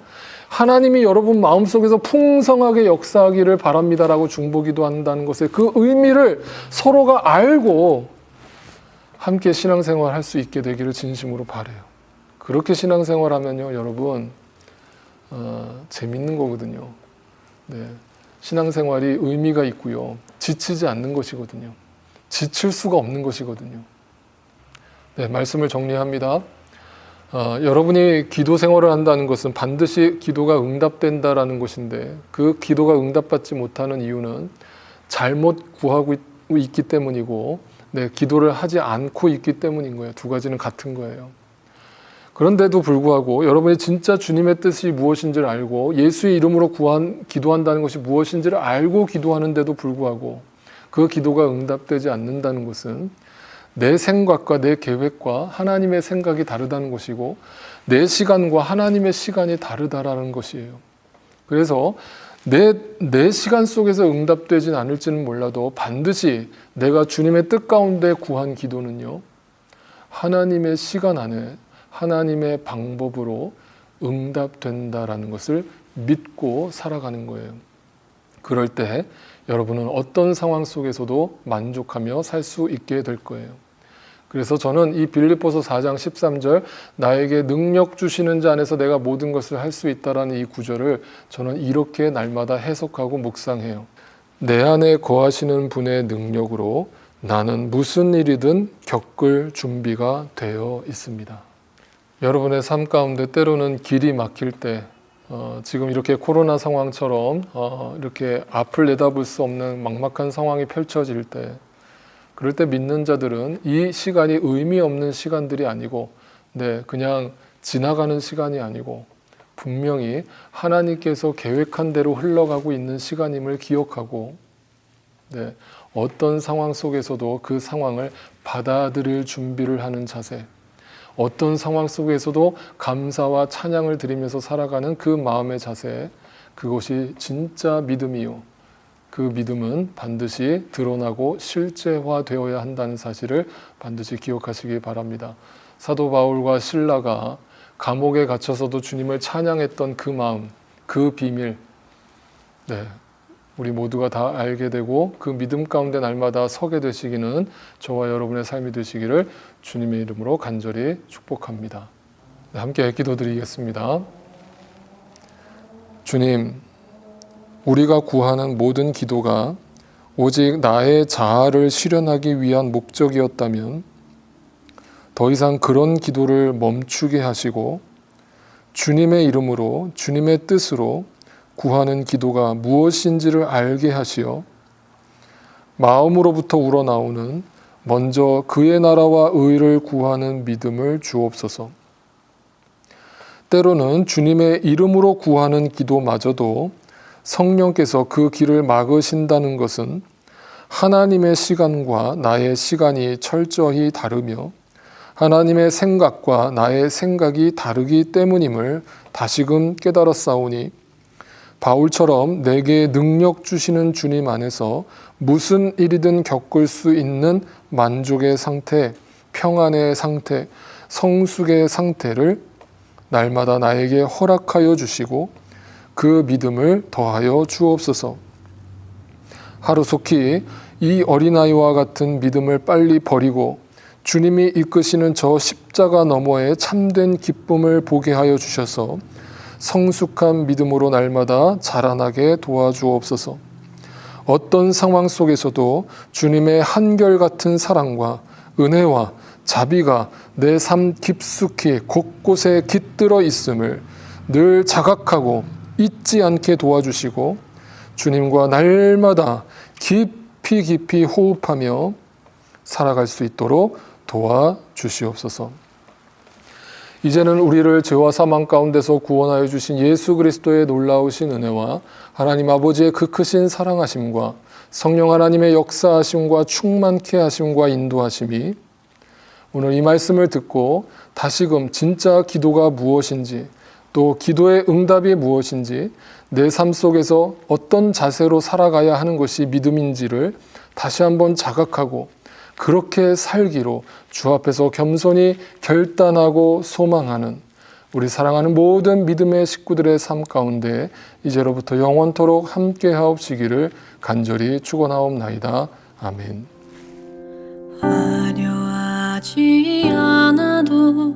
하나님이 여러분 마음속에서 풍성하게 역사하기를 바랍니다라고 중보기도 한다는 것의 그 의미를 서로가 알고 함께 신앙생활 할 수 있게 되기를 진심으로 바라요. 그렇게 신앙생활하면요, 여러분 재밌는 거거든요. 신앙생활이 의미가 있고요, 지치지 않는 것이거든요. 지칠 수가 없는 것이거든요. 말씀을 정리합니다. 여러분이 기도 생활을 한다는 것은 반드시 기도가 응답된다라는 것인데, 그 기도가 응답받지 못하는 이유는 잘못 구하고 있기 때문이고, 기도를 하지 않고 있기 때문인 거예요. 두 가지는 같은 거예요. 그런데도 불구하고 여러분이 진짜 주님의 뜻이 무엇인지를 알고 예수의 이름으로 기도한다는 것이 무엇인지를 알고 기도하는데도 불구하고 그 기도가 응답되지 않는다는 것은 내 생각과 내 계획과 하나님의 생각이 다르다는 것이고, 내 시간과 하나님의 시간이 다르다라는 것이에요. 그래서 내 시간 속에서 응답되진 않을지는 몰라도 반드시 내가 주님의 뜻 가운데 구한 기도는요, 하나님의 시간 안에 하나님의 방법으로 응답된다라는 것을 믿고 살아가는 거예요. 그럴 때 여러분은 어떤 상황 속에서도 만족하며 살 수 있게 될 거예요. 그래서 저는 이 빌립보서 4장 13절 나에게 능력 주시는 자 안에서 내가 모든 것을 할 수 있다라는 이 구절을 저는 이렇게 날마다 해석하고 묵상해요. 내 안에 거하시는 분의 능력으로 나는 무슨 일이든 겪을 준비가 되어 있습니다. 여러분의 삶 가운데 때로는 길이 막힐 때, 지금 이렇게 코로나 상황처럼 이렇게 앞을 내다볼 수 없는 막막한 상황이 펼쳐질 때, 그럴 때 믿는 자들은 이 시간이 의미 없는 시간들이 아니고, 그냥 지나가는 시간이 아니고 분명히 하나님께서 계획한 대로 흘러가고 있는 시간임을 기억하고, 어떤 상황 속에서도 그 상황을 받아들일 준비를 하는 자세, 어떤 상황 속에서도 감사와 찬양을 드리면서 살아가는 그 마음의 자세, 그것이 진짜 믿음이요, 그 믿음은 반드시 드러나고 실제화되어야 한다는 사실을 반드시 기억하시기 바랍니다. 사도 바울과 실라가 감옥에 갇혀서도 주님을 찬양했던 그 마음, 그 비밀, 우리 모두가 다 알게 되고 그 믿음 가운데 날마다 서게 되시기는 저와 여러분의 삶이 되시기를 주님의 이름으로 간절히 축복합니다. 함께 기도드리겠습니다. 주님, 우리가 구하는 모든 기도가 오직 나의 자아를 실현하기 위한 목적이었다면 더 이상 그런 기도를 멈추게 하시고 주님의 이름으로, 주님의 뜻으로 구하는 기도가 무엇인지를 알게 하시어 마음으로부터 우러나오는 먼저 그의 나라와 의를 구하는 믿음을 주옵소서. 때로는 주님의 이름으로 구하는 기도마저도 성령께서 그 길을 막으신다는 것은 하나님의 시간과 나의 시간이 철저히 다르며 하나님의 생각과 나의 생각이 다르기 때문임을 다시금 깨달았사오니, 바울처럼 내게 능력 주시는 주님 안에서 무슨 일이든 겪을 수 있는 만족의 상태, 평안의 상태, 성숙의 상태를 날마다 나에게 허락하여 주시고 그 믿음을 더하여 주옵소서. 하루속히 이 어린아이와 같은 믿음을 빨리 버리고 주님이 이끄시는 저 십자가 너머의 참된 기쁨을 보게 하여 주셔서 성숙한 믿음으로 날마다 자라나게 도와주옵소서. 어떤 상황 속에서도 주님의 한결같은 사랑과 은혜와 자비가 내 삶 깊숙이 곳곳에 깃들어 있음을 늘 자각하고 잊지 않게 도와주시고 주님과 날마다 깊이 호흡하며 살아갈 수 있도록 도와주시옵소서. 이제는 우리를 죄와 사망 가운데서 구원하여 주신 예수 그리스도의 놀라우신 은혜와 하나님 아버지의 그 크신 사랑하심과 성령 하나님의 역사하심과 충만케 하심과 인도하심이 오늘 이 말씀을 듣고 다시금 진짜 기도가 무엇인지, 또 기도의 응답이 무엇인지, 내 삶 속에서 어떤 자세로 살아가야 하는 것이 믿음인지를 다시 한번 자각하고 그렇게 살기로 주 앞에서 겸손히 결단하고 소망하는 우리 사랑하는 모든 믿음의 식구들의 삶 가운데 이제로부터 영원토록 함께하옵시기를 간절히 축원하옵나이다. 아멘. 화려하지 않아도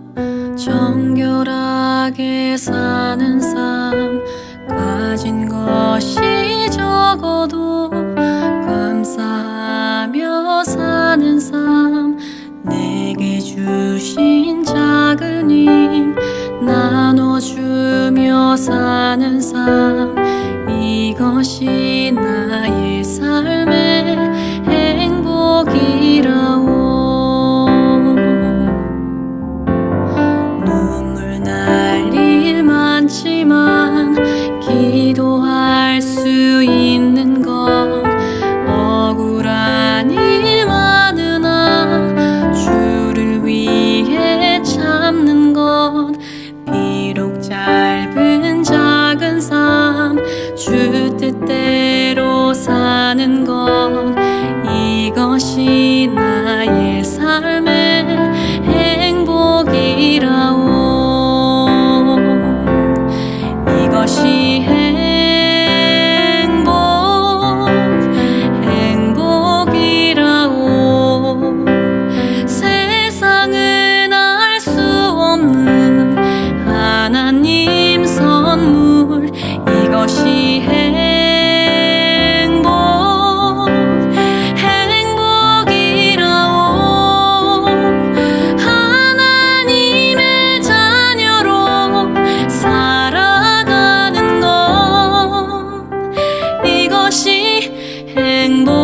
정결하게 사는 삶, 가진 것이 적어도 감사하며 사는 삶, 내게 주신 작은 힘 사는 삶 이것이 나의 삶의 행복이라오. 눈물 날 일 많지만 기도할 수 있는 건 억울한 일 많으나 주를 위해 참는 것 비록 짧은 작은 삶 주 뜻대로 사는 것 이것이 나의 삶의 행복이라오. 이것이 행복이라오. 세상은 알 수 없는 하나님 선물 이것이 행복이라오. 하나님의 자녀로 살아가는 것 이것이 행복이라오.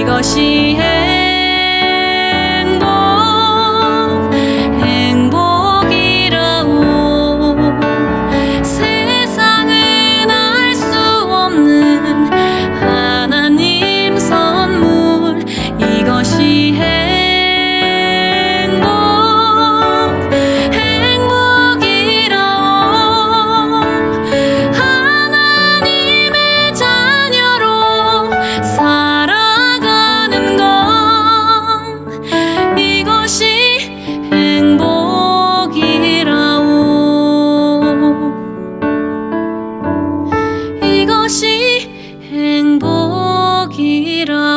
이것이 행복이라오. 세상은 알 수 없는 하나님 선물 이것이 행복이라오. 하나님의 자녀로 살아가는 것 이것이 행복이라오. 이것이 행복이라오.